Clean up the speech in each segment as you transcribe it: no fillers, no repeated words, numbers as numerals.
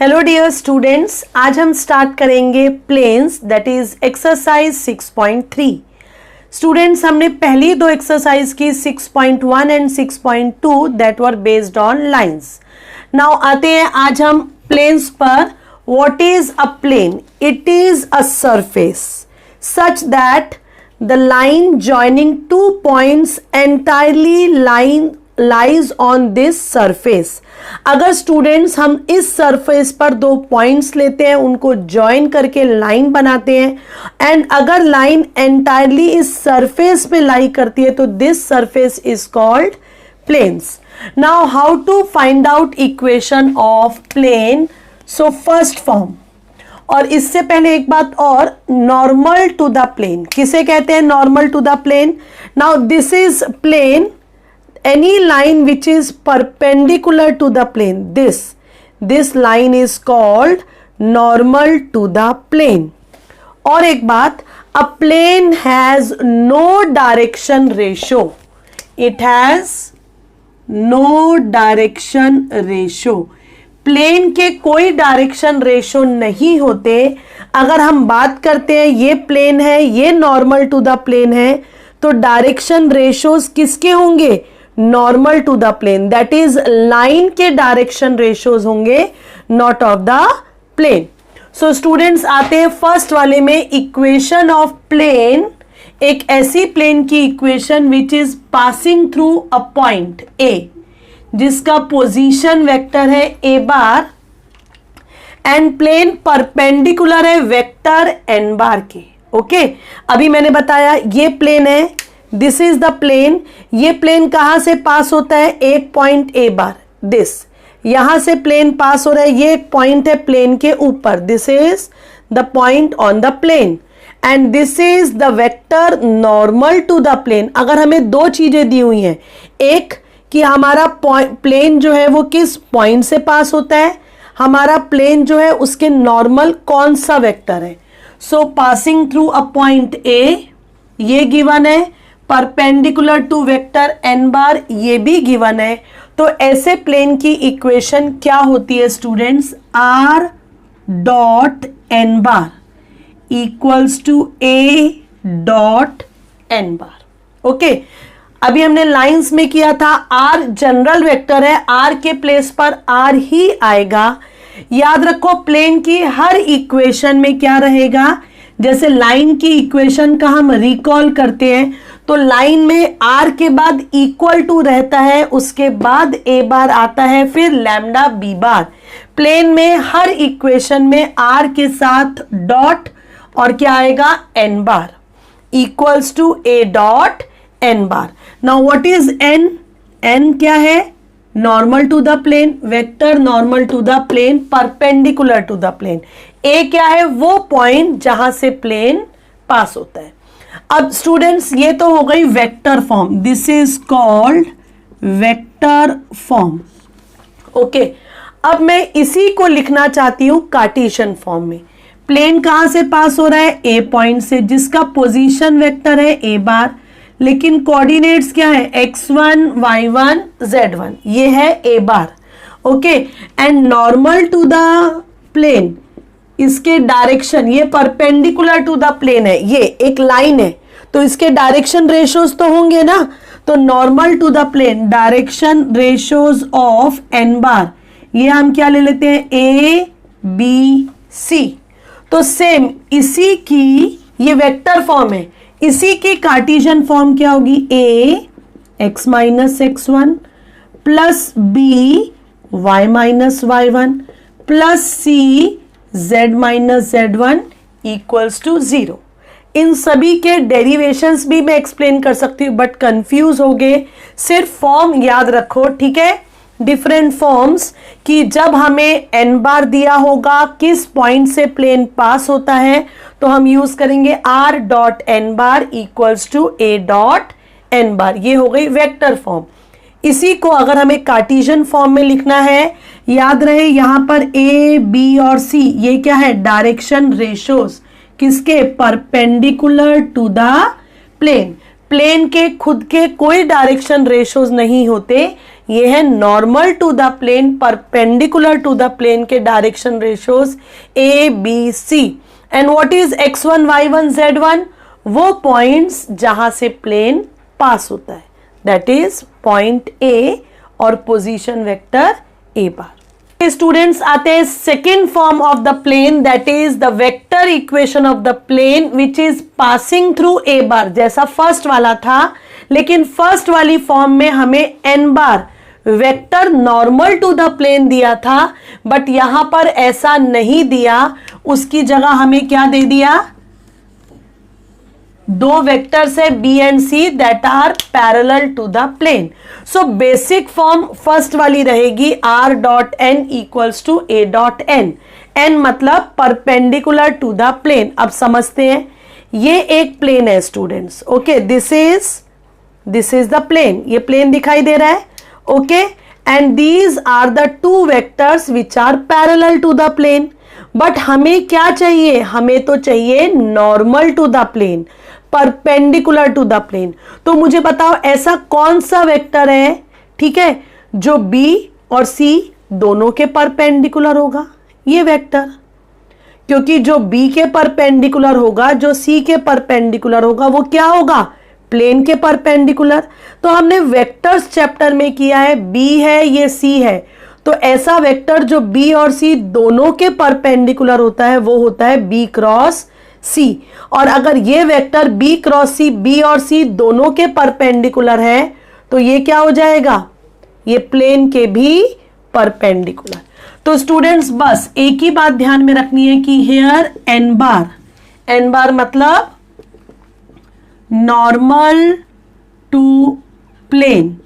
Hello dear students, आज हम start करेंगे planes, that is exercise 6.3। Students, हमने पहली दो एक्सरसाइज की 6.1 and 6.2 that were based on lines. Now आते हैं आज हम प्लेन्स पर। What is a plane? It is a surface such that the line joining two points entirely lies on this surface. अगर स्टूडेंट्स हम इस सरफेस पर दो पॉइंट्स लेते हैं, उनको ज्वाइन करके लाइन बनाते हैं एंड अगर लाइन एंटायरली इस सरफेस पे लाई करती है तो this surface is called planes. Now how to find out equation of plane? So first form, और इससे पहले एक बात और, नॉर्मल टू द प्लेन किसे कहते हैं? Normal to the plane. Now this is plane, any line which is perpendicular to the plane, this line is called normal to the plane. और एक बात, a plane has no direction ratio. It has no direction ratio. Plane के कोई direction ratio नहीं होते। अगर हम बात करते हैं ये प्लेन है, ये नॉर्मल टू द प्लेन है, तो डायरेक्शन रेशोज किसके होंगे? Normal to the plane, that is line के डायरेक्शन रेशोज होंगे, not of the plane. So students आते हैं फर्स्ट वाले में, इक्वेशन ऑफ प्लेन। एक ऐसी प्लेन की equation which is passing through a point ए, जिसका पोजीशन वेक्टर है A bar and plane perpendicular है वेक्टर एन बार के। ओके, अभी मैंने बताया ये प्लेन है, दिस इज द प्लेन। ये प्लेन कहां से पास होता है? एक पॉइंट ए बार, दिस यहां से प्लेन पास हो रहा है, ये एक पॉइंट है प्लेन के ऊपर, this is the point on the plane and this is the vector normal to the plane. अगर हमें दो चीजें दी हुई हैं, एक कि हमारा प्लेन जो है वो किस पॉइंट से पास होता है, हमारा प्लेन जो है उसके नॉर्मल कौन सा वेक्टर है। So passing through a point A, ये गिवन है, perpendicular to vector N bar, ये भी गिवन है। तो ऐसे प्लेन की इक्वेशन क्या होती है students? R dot N bar equals to A dot N bar. Okay, अभी हमने लाइंस में किया था, आर जनरल वेक्टर है, आर के प्लेस पर आर ही आएगा। याद रखो प्लेन की हर इक्वेशन में क्या रहेगा? जैसे लाइन की इक्वेशन का हम रिकॉल करते हैं तो लाइन में आर के बाद इक्वल टू रहता है, उसके बाद ए बार आता है, फिर लैम्डा बी बार। प्लेन में हर इक्वेशन में आर के साथ डॉट और क्या आएगा? N bar equals to A dot N bar. Now what is N? N क्या है? Normal to the plane, vector normal to the plane, perpendicular to the plane. A क्या है? वो पॉइंट जहां से प्लेन पास होता है। अब स्टूडेंट्स ये तो हो गई vector form, this is called vector form. Okay, अब मैं इसी को लिखना चाहती हूं कार्टेशियन फॉर्म में। प्लेन कहां से पास हो रहा है? ए पॉइंट से, जिसका पोजीशन वेक्टर है ए बार, लेकिन कोऑर्डिनेट्स क्या है? x1, y1, z1, ये है A bar. Okay, and normal to the plane, इसके डायरेक्शन, ये परपेंडिकुलर टू द प्लेन है, ये एक लाइन है तो इसके डायरेक्शन रेशोज तो होंगे ना। तो normal to the plane, direction ratios of N bar, ये हम क्या ले लेते हैं? A B C. तो सेम इसी की, ये वेक्टर फॉर्म है, इसी की कार्टेशियन फॉर्म क्या होगी? ए x minus x1 plus B Y minus y1 plus C z minus z1 equals to 0। इन सभी के डेरिवेशंस भी मैं एक्सप्लेन कर सकती हूँ, बट कंफ्यूज हो गए, सिर्फ फॉर्म याद रखो, ठीक है? डिफरेंट फॉर्म्स कि जब हमें एन बार दिया होगा किस पॉइंट से प्लेन पास होता है, तो हम यूज करेंगे R dot N bar equals to A dot N bar. ये हो गई वेक्टर फॉर्म। इसी को अगर हमें कार्टेशियन फॉर्म में लिखना है, याद रहे यहां पर ए बी और सी ये क्या है? डायरेक्शन रेशोज, किसके? Perpendicular to the plane. Plane के खुद के कोई डायरेक्शन रेशोज नहीं होते, ये है normal to the plane, perpendicular to the plane के direction ratios A B C. And what is x1 y1 z1? वो पॉइंट्स जहां से प्लेन पास होता है, दैट इज पॉइंट ए और पोजीशन वेक्टर ए बार। स्टूडेंट्स आते हैं second form of the plane, that is the vector equation of the plane which is passing through A bar. जैसा first वाला था, लेकिन फर्स्ट वाली फॉर्म में हमें N bar vector normal to the plane दिया था, बट यहां पर ऐसा नहीं दिया, उसकी जगह हमें क्या दे दिया? दो वेक्टर्स है B and C that are parallel to the plane. So basic form first वाली रहेगी R dot N equals to A dot N. N मतलब परपेंडिकुलर टू द प्लेन। अब समझते हैं, ये एक प्लेन है students, okay, this is the plane, ये प्लेन दिखाई दे रहा है, okay, and these are the two vectors which are parallel to the plane. But हमें क्या चाहिए? हमें तो चाहिए normal to the plane, perpendicular to the plane. तो मुझे बताओ ऐसा कौन सा वेक्टर है, ठीक है, जो B और C दोनों के परपेंडिकुलर होगा? ये वेक्टर, क्योंकि जो B के परपेंडिकुलर होगा, जो C के परपेंडिकुलर होगा, वो क्या होगा? प्लेन के परपेंडिकुलर। तो हमने वेक्टर्स चैप्टर में किया है, B है, ये C है, तो ऐसा वेक्टर जो B और C दोनों के परपेंडिकुलर होता है वो होता है B क्रॉस C। और अगर ये vector B cross C, B और C दोनों के परपेंडिकुलर है, तो ये क्या हो जाएगा? ये प्लेन के भी परपेंडिकुलर। तो स्टूडेंट्स बस एक ही बात ध्यान में रखनी है कि हेयर एन बार मतलब नॉर्मल टू प्लेन।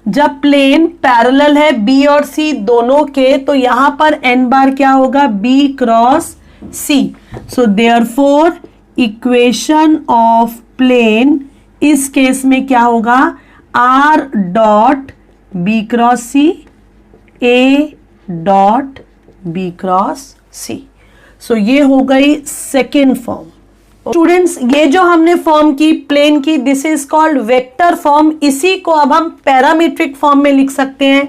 जब प्लेन पैरेलल है B और C दोनों के, तो यहां पर एन बार क्या होगा? B cross C। So therefore equation of plane इस केस में क्या होगा? R dot B cross C, A dot B cross C। So ये हो गई सेकेंड फॉर्म। स्टूडेंट्स, ये जो हमने फॉर्म की प्लेन की, this is called vector form. इसी को अब हम पैरामीट्रिक फॉर्म में लिख सकते हैं,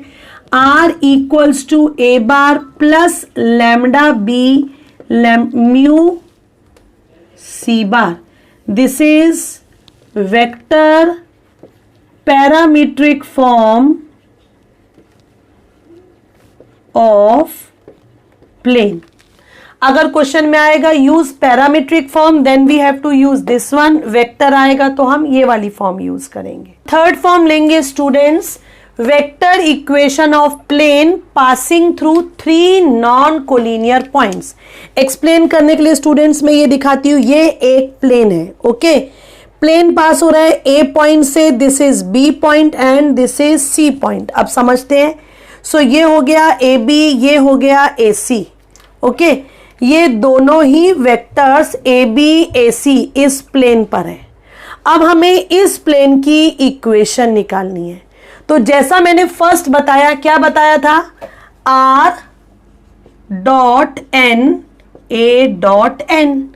R equals to A bar plus lambda B mu C bar. This is vector parametric form of plane. अगर क्वेश्चन में आएगा use parametric form, then we have to use this one. Vector आएगा तो हम ये वाली फॉर्म यूज करेंगे। Third form लेंगे students, vector equation of plane passing through three non collinear points. Explain करने के लिए स्टूडेंट्स मैं ये दिखाती हूं, ये एक प्लेन है, ओके, प्लेन पास हो रहा है ए पॉइंट से, this is B point and this is C point. अब समझते हैं, सो ये हो गया ए बी, ये हो गया ए सी, ओके, ये दोनों ही वेक्टर्स ए बी ए सी इस प्लेन पर है। अब हमें इस प्लेन की इक्वेशन निकालनी है। तो जैसा मैंने फर्स्ट बताया, क्या बताया था? R dot N, A dot N.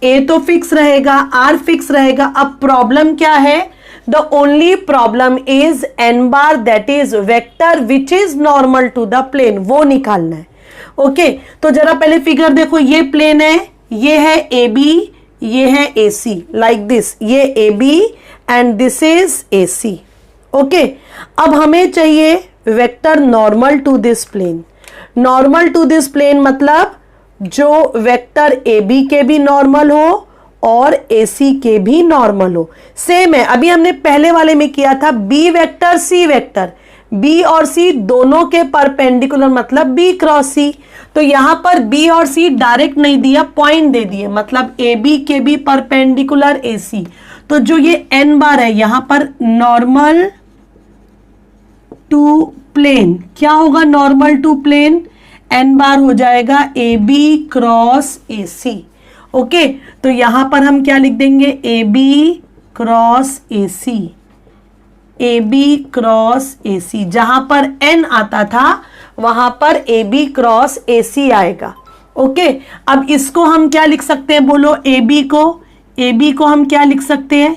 A तो फिक्स रहेगा, R फिक्स रहेगा। अब प्रॉब्लम क्या है? The only problem is N bar, that is vector which is normal to the plane, वो निकालना है, ओके। तो जरा पहले फिगर देखो, ये प्लेन है, ये है ए बी, ये है ए सी, लाइक दिस, ये A B and this is A C, okay. अब हमें चाहिए vector normal to this plane. Normal to this plane मतलब जो वेक्टर ए बी के भी नॉर्मल हो और ए सी के भी नॉर्मल हो। सेम है, अभी हमने पहले वाले में किया था, B vector C vector, B और सी दोनों के परपेंडिकुलर मतलब बी क्रॉस सी। तो यहां पर बी और सी डायरेक्ट नहीं दिया, पॉइंट दे दिए, मतलब ए बी के भी परपेंडिकुलर ए सी। तो जो ये एन बार है यहां पर नॉर्मल टू प्लेन, क्या होगा normal to plane? N bar हो जाएगा A B cross A C, okay. तो यहां पर हम क्या लिख देंगे? A B cross A C, A B cross A C. जहां पर एन आता था वहां पर ए बी क्रॉस ए सी आएगा, ओके। अब इसको हम क्या लिख सकते हैं बोलो? ए बी को हम क्या लिख सकते हैं?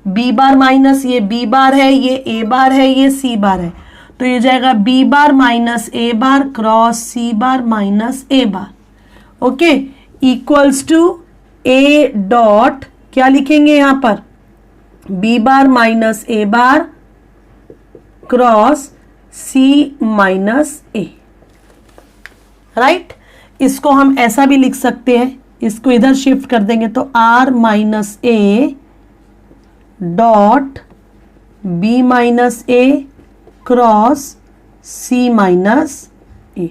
बी बार माइनस ये बी बार है, ये ए बार है, ये सी बार है, तो ये जाएगा B bar minus A bar cross C bar minus A bar, okay, equals to A dot, क्या लिखेंगे यहां पर, B bar minus A bar cross C minus A, right. इसको हम ऐसा भी लिख सकते हैं, इसको इधर शिफ्ट कर देंगे तो R minus A dot B minus A cross C minus A.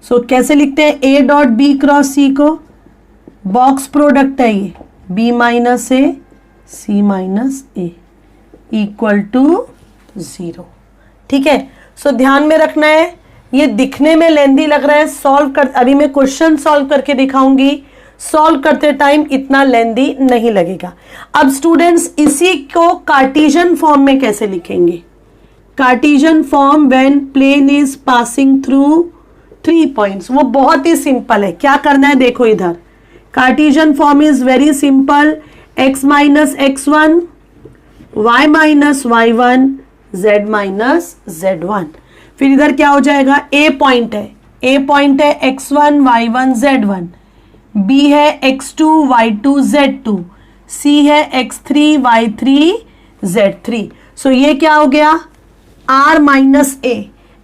So कैसे लिखते हैं A dot B cross C को, बॉक्स प्रोडक्ट है ये, B minus A C minus A equal to 0, ठीक है। सो ध्यान में रखना है, ये दिखने में लेंदी लग रहा है, सॉल्व कर, अभी मैं क्वेश्चन सॉल्व करके दिखाऊंगी, सॉल्व करते टाइम इतना लेंदी नहीं लगेगा। अब स्टूडेंट्स इसी को कार्टेशियन फॉर्म में कैसे लिखेंगे, Cartesian form when plane is passing through 3 points, वो बहुत ही सिंपल है। क्या करना है देखो इधर, Cartesian form is very simple, x minus x1 y minus y1 z minus z1। फिर इधर क्या हो जाएगा, a पॉइंट है x1 y1 z1, b है x2 y2 z2, c है x3 y3 z3। सो ये क्या हो गया, r minus a,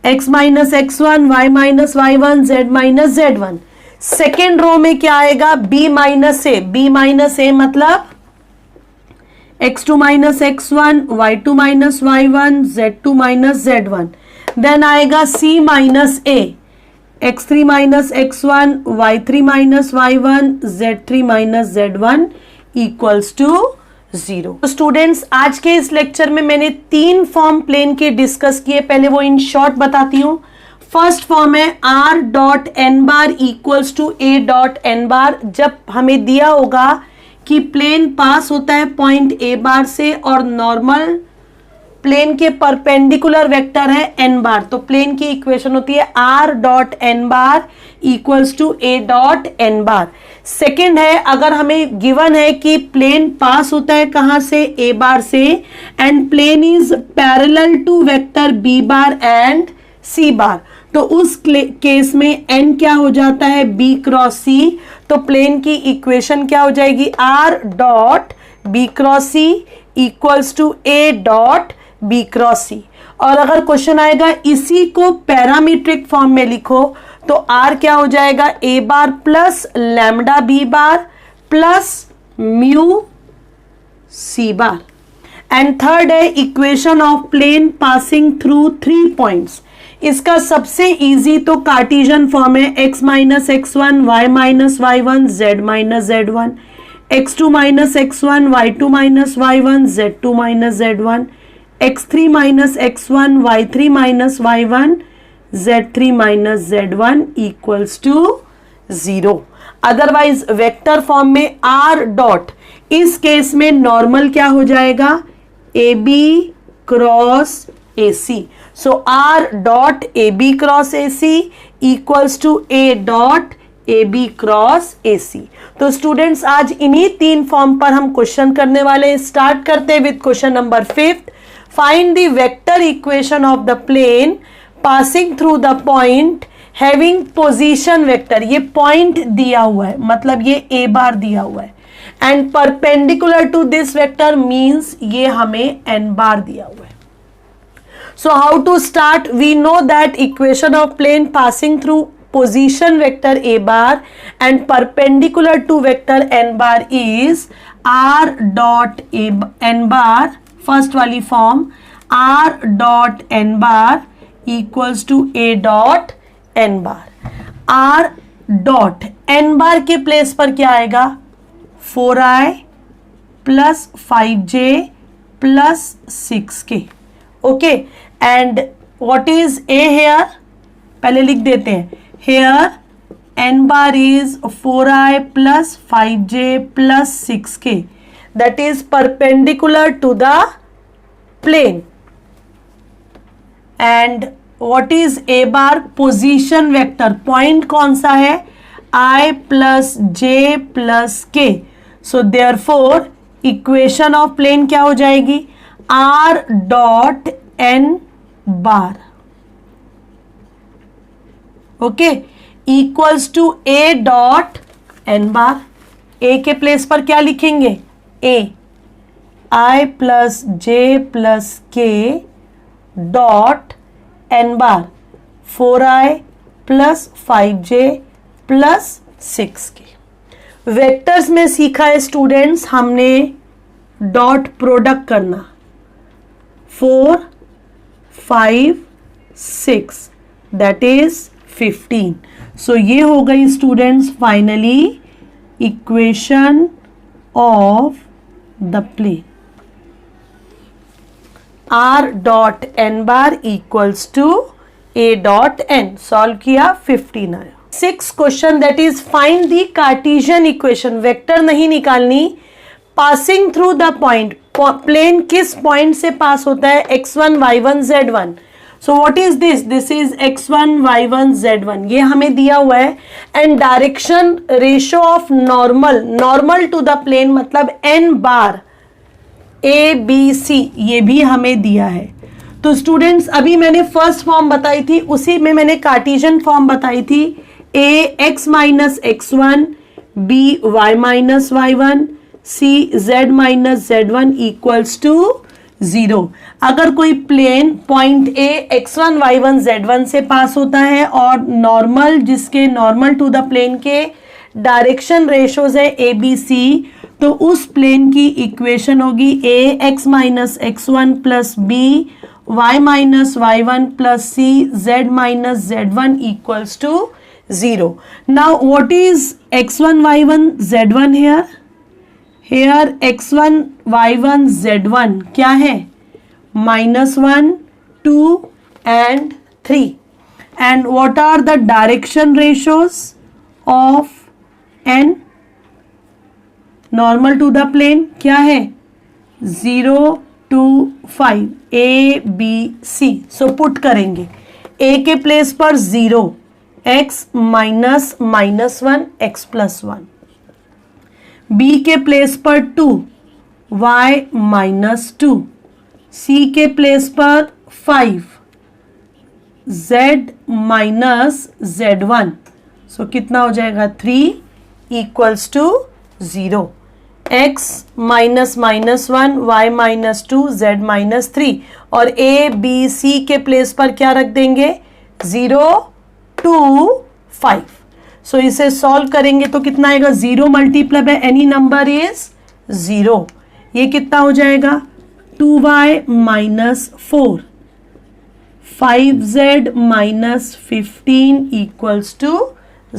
x minus x1 y minus y1 z minus z1। Second row में क्या आएगा, b माइनस a मतलब x2 minus x1 y2 minus y1 z2 minus z1। Then आएगा c minus a, x3 minus x1 y3 minus y1 z3 minus z1 equals to 0। तो students आज के इस lecture में मैंने 3 फॉर्म प्लेन के discuss किए, पहले वो इन शॉर्ट बताती हूँ। फर्स्ट फॉर्म है r dot N bar equals to a dot N bar, जब हमें दिया होगा कि प्लेन पास होता है पॉइंट a बार से और नॉर्मल प्लेन के परपेंडिकुलर वेक्टर है n बार, तो प्लेन की इक्वेशन होती है r dot N bar equals to a dot N bar. Second है, अगर हमें गिवन है कि प्लेन पास होता है कहां से, a बार से, and plane is parallel to vector b bar and c bar, तो उस केस में n क्या हो जाता है, b क्रॉस c। तो प्लेन की इक्वेशन क्या हो जाएगी, r dot b cross c equals to a dot b cross c। और अगर क्वेश्चन आएगा इसी को पैरामीट्रिक फॉर्म में लिखो तो r क्या हो जाएगा, a bar plus lambda b bar plus mu c bar. And third है equation of plane passing through 3 points, इसका सबसे इजी तो कार्टेशियन फॉर्म है, x minus x1 y minus y1 z minus z1, x2 minus x1 y2 minus y1 z2 minus z1, x3 minus x1 y3 minus y1 z3 minus z1 equals to 0। Otherwise vector form में r dot, इस case में normal क्या हो जाएगा, ab cross ac। So r dot ab cross ac equals to a dot ab cross ac। तो students आज इन्हीं 3 form पर हम क्वेश्चन करने वाले हैं। स्टार्ट करते हैं with question number 5। Find the vector equation of the plane passing through the point having position vector, ये पॉइंट दिया हुआ है मतलब ये a बार दिया हुआ है, and perpendicular to this vector means ये हमें n बार दिया हुआ है। So how to start? We know that equation of plane passing through position vector a bar and perpendicular to vector n bar is r dot n bar, first वाली form r dot n bar equals to a dot n bar। r dot n bar के place पर क्या आएगा, 4i plus 5j plus 6k, okay. And what is a here, पहले लिख देते हैं, here n bar is 4i plus 5j plus 6k, that is perpendicular to the plane। and what is a bar, position vector, point कौन सा है, i plus j plus k। so therefore equation of plane क्या हो जाएगी, r dot n bar, okay, equals to A dot N bar. A के place पर क्या लिखेंगे? A i plus J plus k dot N bar 4i plus 5j plus 6k। Vectors में सीखा है स्टूडेंट्स हमने डॉट प्रोडक्ट करना, 4 5 6 that is 15। सो ये हो गई students finally equation of the plane r dot N bar equals to a dot N. Solve किया, 15 आया। 6 question that is find the Cartesian equation. Vector नहीं निकालनी, passing through the point, plane किस point से pass होता है? x1 y1 z1। So what is this? This is x1 y1 z1, ये हमें दिया हुआ है। And direction ratio of normal, normal to the plane मतलब n bar A B C, ये भी हमें दिया है। तो स्टूडेंट्स अभी मैंने फर्स्ट फॉर्म बताई थी, उसी में मैंने कार्टेशियन फॉर्म बताई थी। A x minus x1, B Y minus y1, C z minus z1 equals to 0। अगर कोई plane point A x1 y1 z1 से पास होता है और नॉर्मल, जिसके नॉर्मल टू द प्लेन के डायरेक्शन रेशियोज है ए बी सी, तो उस प्लेन की इक्वेशन होगी ए x minus x1 plus b y minus y1 plus C z minus z1 equals to 0। Now what is x1 y1 z1 here? Here x1 y1 z1 क्या है? -1, 2 and 3. And what are the direction ratios of n? Normal to the plane क्या है? 0 to 5, A B C। So put करेंगे A के place पर 0, x minus -1 x plus 1, B के place पर 2, y minus 2, C के प्लेस पर 5, z minus z1। सो कितना हो जाएगा? 3 equals to 0। x minus -1, y minus 2, z minus 3, और a b c के प्लेस पर क्या रख देंगे? 0 2 5। सो इसे सॉल्व करेंगे तो कितना आएगा? 0 multiply by any number is 0। ये कितना हो जाएगा? 2y minus 4, 5z minus 15 equals to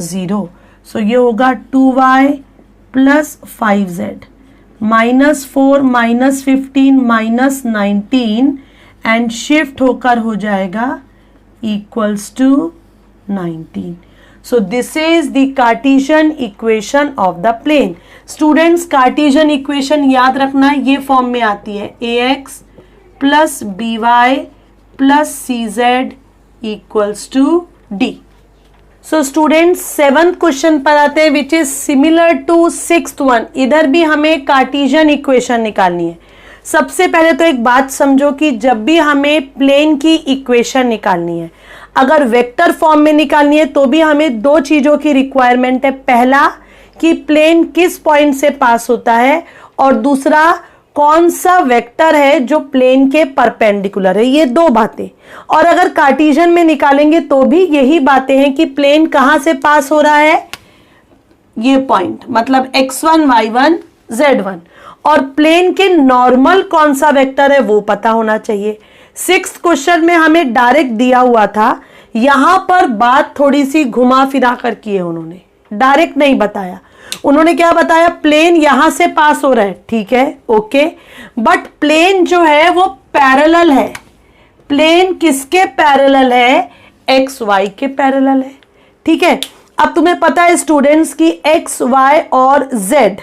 0। So ये होगा 2y plus 5z minus 4 minus 15 minus 19 and shift होकर हो जाएगा equals to 19। So this is the Cartesian equation of the plane. Students Cartesian equation याद रखना, ये फॉर्म में आती है ax plus by plus cz equals to d। So students 7th question पर आते हैं which is similar to 6th one. इधर भी हमें कार्टेशियन इक्वेशन निकालनी है। सबसे पहले तो एक बात समझो कि जब भी हमें प्लेन की इक्वेशन निकालनी है, अगर वेक्टर फॉर्म में निकालनी है तो भी हमें 2 चीजों की रिक्वायरमेंट है। पहला कि प्लेन किस पॉइंट से पास होता है, और दूसरा कौन सा वेक्टर है जो प्लेन के परपेंडिकुलर है। ये 2 बातें। और अगर कार्टेशियन में निकालेंगे तो भी यही बातें हैं कि प्लेन कहां से पास हो रहा है, ये पॉइंट मतलब x1 y1 z1, और प्लेन के नॉर्मल कौन सा वेक्टर है वो पता होना चाहिए। 6th क्वेश्चन में हमें डायरेक्ट दिया हुआ था, यहां पर बात थोड़ी सी घुमा फिरा कर की है, उन्होंने डायरेक्ट नहीं बताया। उन्होंने क्या बताया? प्लेन यहां से पास हो रहा है, ठीक है, ओके, बट प्लेन जो है वो पैरेलल है। प्लेन किसके पैरेलल है? एक्स वाई के पैरेलल है, ठीक है। अब तुम्हें पता है स्टूडेंट्स की एक्स वाई और जेड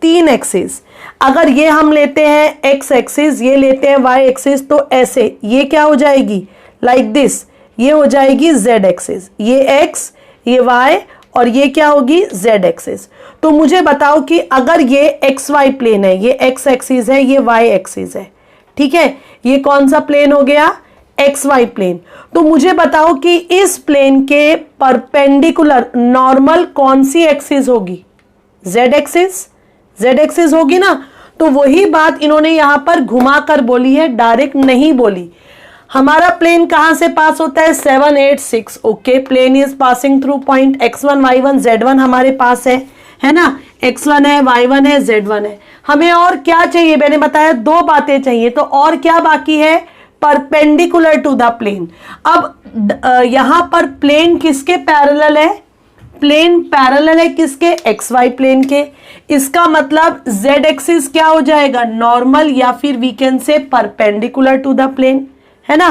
3 एक्सिस, अगर ये हम लेते हैं एक्स एक्सिस, ये लेते हैं वाई एक्सिस, तो ऐसे ये क्या हो जाएगी? लाइक दिस, ये हो जाएगी जेड एक्सिस, ये एक्स, ये वाई, और ये क्या होगी? Z axis. तो मुझे बताओ कि अगर ये एक्स वाई प्लेन है, ये एक्स एक्सिस है, ये वाई एक्सिस है, ठीक है, ये कौन सा प्लेन हो गया? X Y plane. तो मुझे बताओ कि इस प्लेन के परपेंडिकुलर नॉर्मल कौन सी एक्सिस होगी? जेड एक्सिस, जेड एक्सिस होगी ना। तो वही बात इन्होंने यहां पर घुमा कर बोली है, डायरेक्ट नहीं बोली। हमारा प्लेन कहां से पास होता है? 7 8 6। Okay, plane is passing through point x1 y1 z1 हमारे पास है ना, x1 है, y1 है, z1 है। हमें और क्या चाहिए? मैंने बताया दो बातें चाहिए, तो और क्या बाकी है? Perpendicular to the plane. अब यहां पर प्लेन किसके पैरेलल है? प्लेन पैरेलल है किसके? एक्स वाई प्लेन के। इसका मतलब जेड एक्सिस क्या हो जाएगा? नॉर्मल, या फिर we can say perpendicular to the plane, है ना।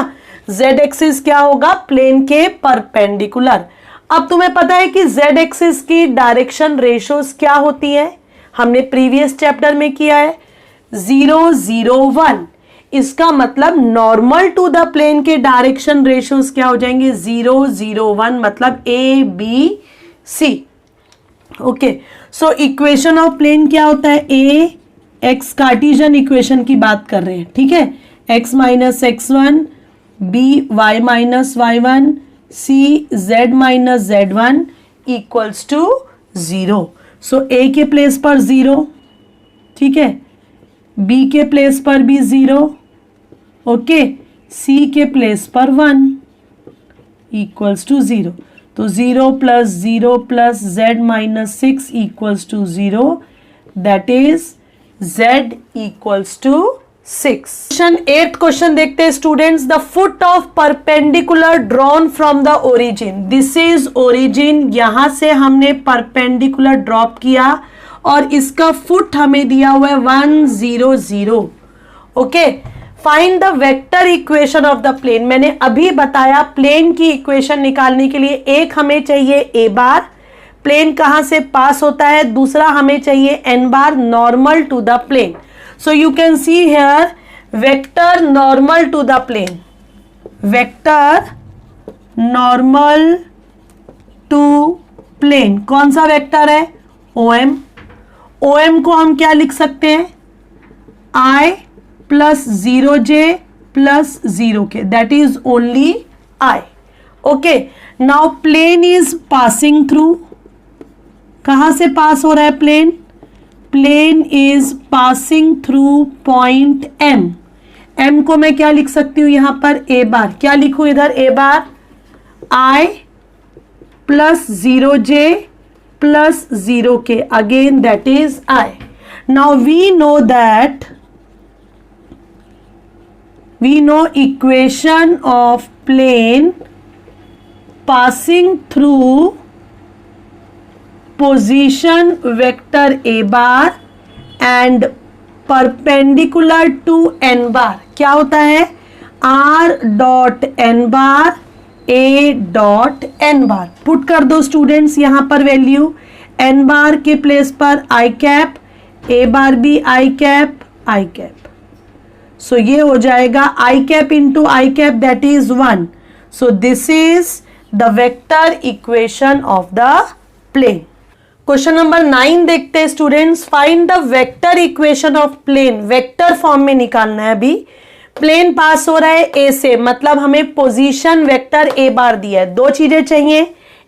जेड एक्सिस क्या होगा? प्लेन के परपेंडिकुलर। अब तुम्हें पता है कि जेड एक्सिस की डायरेक्शन रेशियोज क्या होती है? हमने प्रीवियस चैप्टर में किया है, 0 0 1। इसका मतलब नॉर्मल टू द प्लेन के डायरेक्शन रेशियोज क्या हो जाएंगे? 0 0 1, मतलब A B C. Okay, so equation of plane क्या होता है? ए एक्स, कार्टेशियन इक्वेशन की बात कर रहे हैं, ठीक है। x minus x1, B Y minus y1, C z minus z1 equals to 0। So A के प्लेस पर 0, ठीक है, बी के प्लेस पर भी 0, ओके, सी के प्लेस पर 1 इक्वल्स टू 0। तो 0 plus z minus 6 equals to 0, that is z equals to 6। Eighth question देखते हैं students. The foot of perpendicular drawn from the origin, this is origin. यहां से हमने परपेंडिकुलर ड्रॉप किया और इसका फुट हमें दिया हुआ है 1 0 0। Okay, find the vector equation of the plane. मैंने अभी बताया प्लेन की इक्वेशन निकालने के लिए एक हमें चाहिए ए बार, प्लेन कहां से पास होता है, दूसरा हमें चाहिए N bar, normal to the plane. So you can see here vector normal to the plane, vector normal to plane कौन सा वेक्टर है? OM। OM को हम क्या लिख सकते हैं? I plus 0j plus 0k, that is only I। Okay, now plane is passing through, कहां से पास हो रहा है plane? Plane is passing through point M। M को मैं क्या लिख सकती हूं यहां पर? ए बार। क्या लिखूं इधर? A bar I plus 0j plus 0k, again that is I। Now we know equation of plane passing through position vector A bar and perpendicular to n bar क्या होता है? R dot N bar, a dot N bar. Put कर दो students यहां पर value, N bar के place पर आई cap, ए बार भी आई कैप, आई कैप। सो ये हो जाएगा i cap into i cap, that is 1। So this is the vector equation of the plane. Question number 9 देखते हैं students. Find the vector equation of plane, vector form में निकालना है। अभी प्लेन पास हो रहा है ए से, मतलब हमें पोजीशन वेक्टर ए बार दिया है। दो चीजें चाहिए,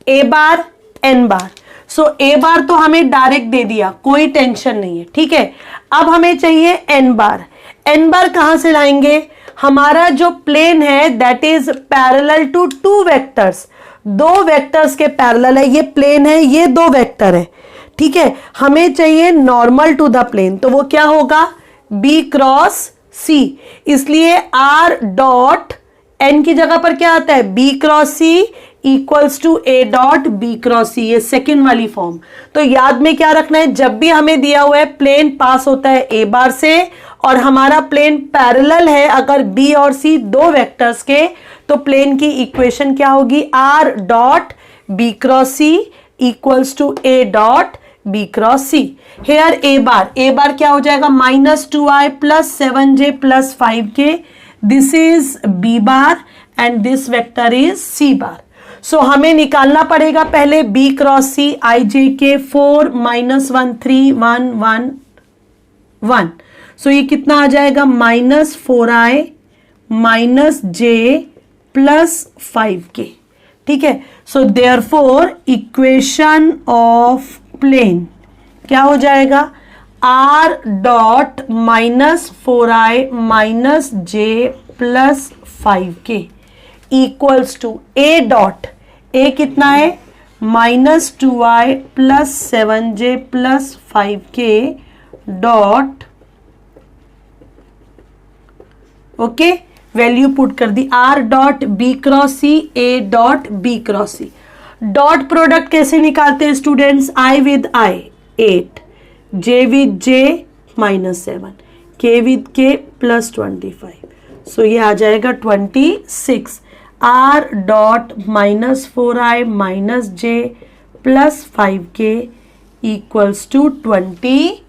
ए बार एन बार। सो ए बार तो हमें डायरेक्ट दे दिया, कोई टेंशन नहीं है, ठीक है। अब हमें चाहिए एन बार। एन बार कहां से लाएंगे? हमारा जो प्लेन है that is parallel to 2 vectors, 2 vectors के पैरेलल है। ये प्लेन है, ये 2 वेक्टर है, ठीक है। हमें चाहिए नॉर्मल टू द प्लेन, तो वो क्या होगा? B cross C। इसलिए R डॉट N की जगह पर क्या आता है? B cross C equals to A dot B cross C, ये सेकेंड वाली फॉर्म। तो याद में क्या रखना है? जब भी हमें दिया हुआ है प्लेन पास होता है A बार से और हमारा प्लेन पैरेलल है अगर B और C 2 वेक्टर्स के, तो प्लेन की इक्वेशन क्या होगी? R dot B cross C equals to A dot B cross C। Here A bar क्या हो जाएगा? -2i plus 7j plus 5k, this is B bar and this vector is C bar. So हमें निकालना पड़ेगा पहले B cross C, i j k 4 -1 3 1 1 1। सो ये कितना आ जाएगा? -4i minus J plus 5k। ठीक है, so therefore equation of plane क्या हो जाएगा, r dot minus 4i minus J plus 5k equals to a dot, a कितना है, minus 2i plus 7j plus 5k dot, okay, value put कर दी, r dot B cross C, a dot B cross C. Dot product कैसे निकालते हैं students, i with i 8, j with j minus 7, k with k plus 25, सो ये आ जाएगा 26। r dot minus 4i minus j plus 5k equals to 26।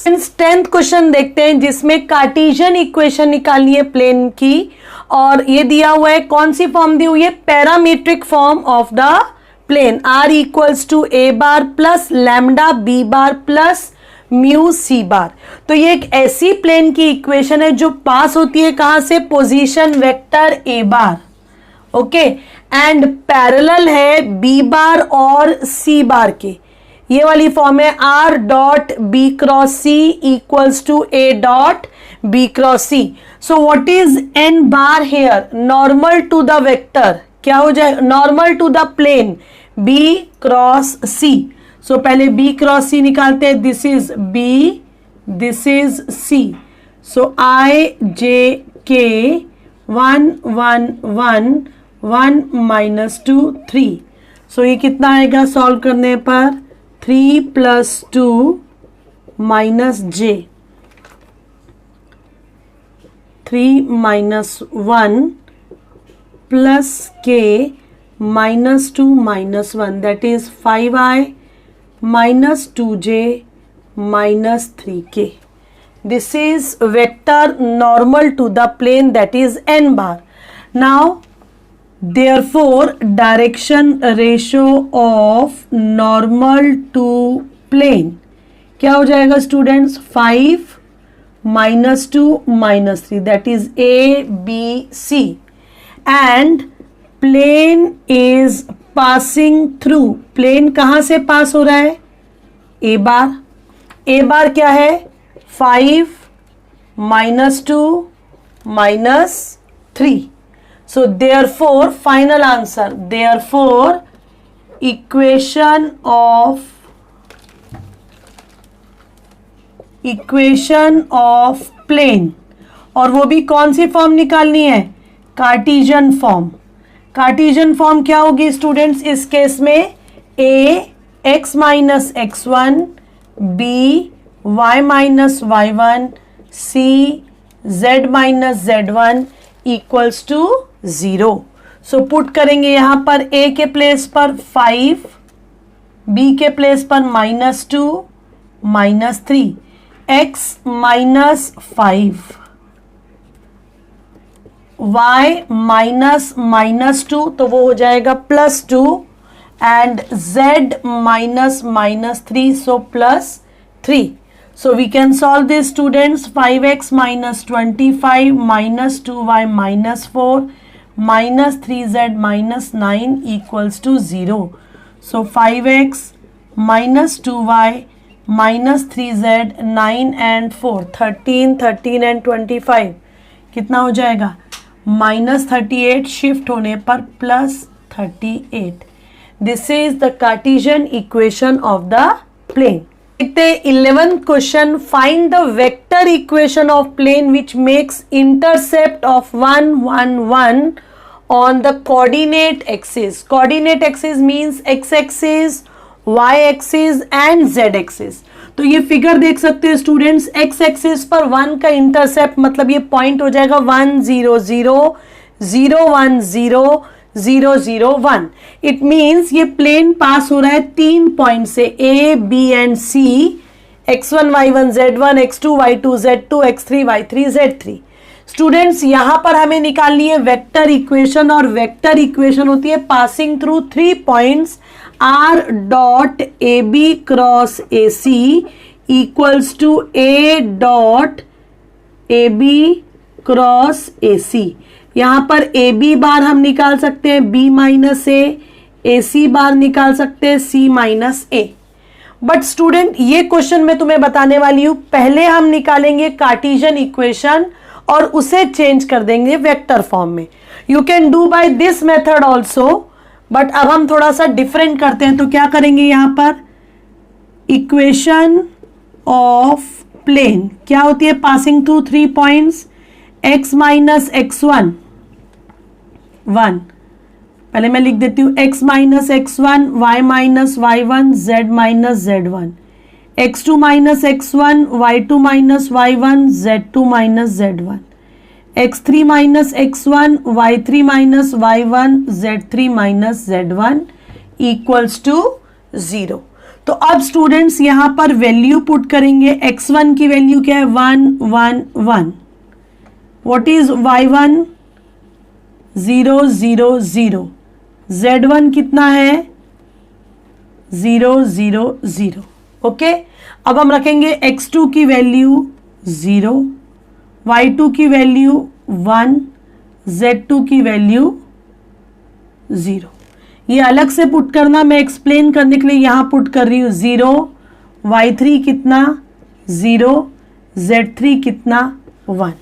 10th question देखते हैं जिसमें Cartesian equation निकालनी है प्लेन की, और ये दिया हुआ है, कौन सी फॉर्म दी हुई है, parametric form of the plane, r equals to a bar plus lambda b bar plus mu c bar. तो ये एक ऐसी प्लेन की इक्वेशन है जो पास होती है कहां से, position vector a bar, okay, and parallel है b बार और c बार के। ये वाली फॉर्म है r dot b cross c equals to a dot b cross c। So what is n bar here, normal to the vector, क्या हो जाए, normal to the plane b cross c। सो पहले b cross c निकालते हैं, this is b, this is c, so i j k 1 1 1 1 minus 2 3, सो ये कितना आएगा सॉल्व करने पर, 3 plus 2 minus j, 3 minus 1 plus k minus 2 minus 1, that is 5i minus 2j minus 3k। This is vector normal to the plane, that is n bar. Now therefore direction ratio of normal to plane क्या हो जाएगा students, 5 माइनस 2 माइनस 3, that is a b c, and plane is passing through, plane कहां से पास हो रहा है, a बार, a बार क्या है, 5 माइनस 2 माइनस 3। So therefore final answer, therefore equation of plane, और वो भी कौन सी फॉर्म निकालनी है, कार्टेशियन फॉर्म। कार्टेशियन फॉर्म क्या होगी स्टूडेंट्स इस केस में, a x minus x1, b y minus y1, c z minus z1 equals to 0। So put करेंगे यहां पर a के प्लेस पर 5, b के प्लेस पर माइनस 2 माइनस 3, x minus 5, y minus minus 2, तो वो हो जाएगा plus 2, and z minus minus 3, so plus 3। So we can solve this students, 5x minus 25 minus 2y minus 4 minus 3z minus 9 equals to 0. So 5x minus 2y minus 3z 9 and 4 13 13 and 25 कितना हो जाएगा, minus 38 shift होने पर plus 38। This is the Cartesian equation of the plane. देखते हैं 11th question, find the vector equation of plane which makes intercept of 1 1 1 on the coordinate axis. Coordinate axis means x axis, y axis and z axis. तो ये figure देख सकते हैं students, x axis पर 1 का intercept मतलब ये point हो जाएगा 1 0 0 0 1 0 0 0 1। इट मीन्स ये प्लेन पास हो रहा है 3 पॉइंट से, a b and c, x1 y1 z1 x2 y2 z2 x3 y3 z3। Students यहां पर हमें निकालनी है वेक्टर इक्वेशन, और वेक्टर इक्वेशन होती है passing through 3 points, r dot a B cross A c equals to a dot a B cross A c. यहां पर ए बी बार हम निकाल सकते हैं बी माइनस ए सी बार निकाल सकते हैं सी माइनस ए। बट स्टूडेंट ये क्वेश्चन मैं तुम्हें बताने वाली हूं, पहले हम निकालेंगे कार्टेशियन इक्वेशन और उसे चेंज कर देंगे वेक्टर फॉर्म में। You can do by this method also, but अब हम थोड़ा सा डिफरेंट करते हैं। तो क्या करेंगे यहां पर, इक्वेशन ऑफ प्लेन क्या होती है, passing through 3 points, x minus X one, पहले मैं लिख देती हूं x minus X one, Y minus Y one, Z minus Z one, X two minus X one, Y two minus Y one, Z two minus Z one, X three minus X one, Y three minus Y one, Z three minus Z one equals to 0। तो अब students यहां पर value put करेंगे। x1 की value क्या है, 1 1 1। What is y1, 0 0 0। z1 कितना है, 0 0 0। ओके, अब हम रखेंगे x2 की वैल्यू 0, y2 की वैल्यू 1, z2 की वैल्यू 0। ये अलग से पुट करना, मैं एक्सप्लेन करने के लिए यहां पुट कर रही हूं 0, y3 कितना 0, z3 कितना 1।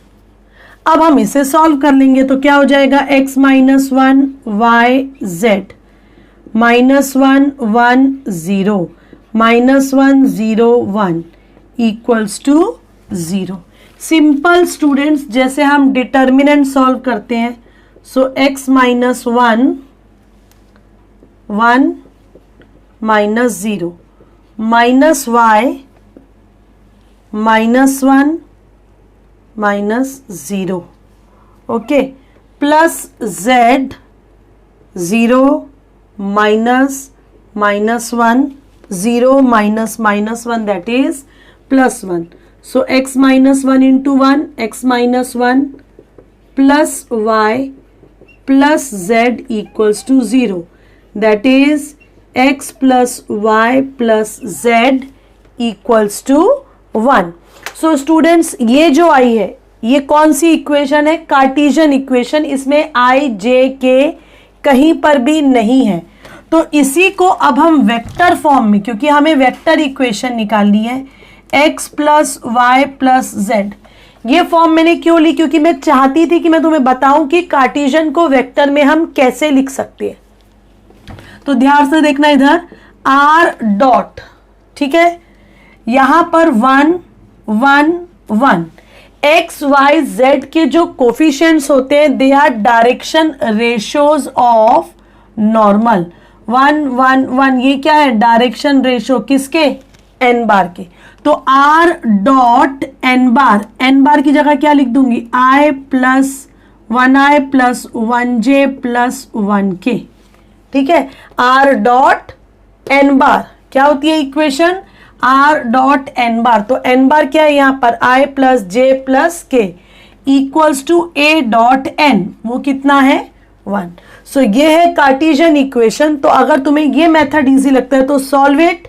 अब हम इसे सॉल्व कर लेंगे तो क्या हो जाएगा, x minus 1 y z minus 1 1 0 minus 1 0 1 equals to 0। Simple students, जैसे हम डिटर्मिनेंट सॉल्व करते हैं, so x minus 1 1 minus 0 minus y minus 1 minus 0, okay, plus z 0 minus minus 1 0 minus minus 1 that is plus 1। So x minus 1 into 1 x minus 1 plus y plus z equals to 0 that is x plus y plus z equals to 1। So students ये जो आई है ये कौन सी equation है, Cartesian equation. इसमें i j k कहीं पर भी नहीं है। तो इसी को अब हम वेक्टर फॉर्म में, क्योंकि हमें वेक्टर इक्वेशन निकालनी है, x plus Y plus Z, ये फॉर्म मैंने क्यों ली, क्योंकि मैं चाहती थी कि मैं तुम्हें बताऊं कि कार्टेशियन को वेक्टर में हम कैसे लिख सकते हैं। तो ध्यान से देखना इधर, r डॉट, ठीक है, यहां पर 1 1 1, एक्स वाई जेड के जो कोफिशिएंट्स होते हैं they are direction ratios of normal. 1 1 1 ये क्या है, डायरेक्शन रेशियो किसके, एन बार के। तो आर डॉट एन बार की जगह क्या लिख दूंगी, आई plus 1i plus 1j plus 1k, ठीक है। आर डॉट एन बार क्या होती है equation, R dot N bar. तो एन बार क्या है यहां पर, I plus J plus K equals to A dot N, वो कितना है 1। सो ये है कार्टेशियन इक्वेशन। तो अगर तुम्हें ये मेथड इजी लगता है तो solve it,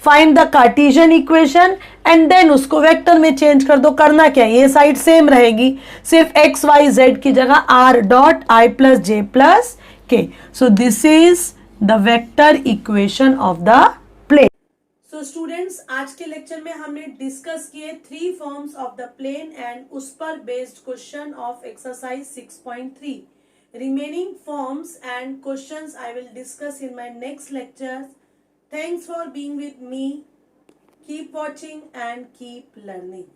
find the Cartesian equation and then उसको वेक्टर में चेंज कर दो। करना क्या है, ये साइड सेम रहेगी, सिर्फ एक्स वाई जेड की जगह r dot i plus J plus k. So this is the vector equation of the plane. So students, आज के लेक्चर में हमने डिस्कस किए 3 forms of the plane and उस पर based question of exercise 6.3। Remaining forms and questions I will discuss in my next lecture. Thanks for being with me. Keep watching and keep learning.